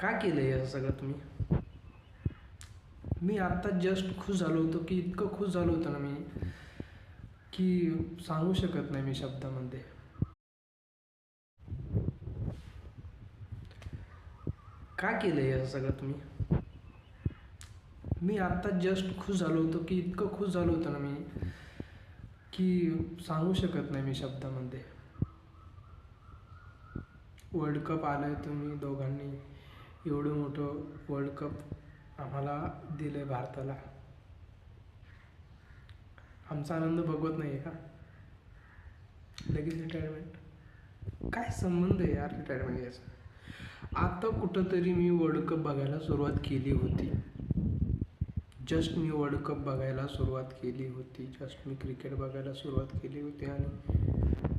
का केलं हे असं सगळं तुम्ही? मी आत्ता जस्ट खुश झालो होतो की इतकं खुश झालो होतो ना मी की सांगू शकत नाही मी शब्दामध्ये. का केलं हे असं सगळं तुम्ही? मी आत्ता जस्ट खुश झालो होतो की इतकं खुश झालो होतो ना मी की सांगू शकत नाही मी शब्दामध्ये. वर्ल्ड कप आलं आहे, तुम्ही दोघांनी एवढं मोठं वर्ल्ड कप आम्हाला दिलं आहे भारताला. आमचा आनंद बघवत नाही आहे का? लगेच रिटायरमेंट. काय संबंध आहे यार रिटायरमेंट घ्यायचा? आता कुठंतरी मी वर्ल्ड कप बघायला सुरुवात केली होती. जस्ट मी वर्ल्ड कप बघायला सुरुवात केली होती. जस्ट मी क्रिकेट बघायला सुरुवात केली होती आणि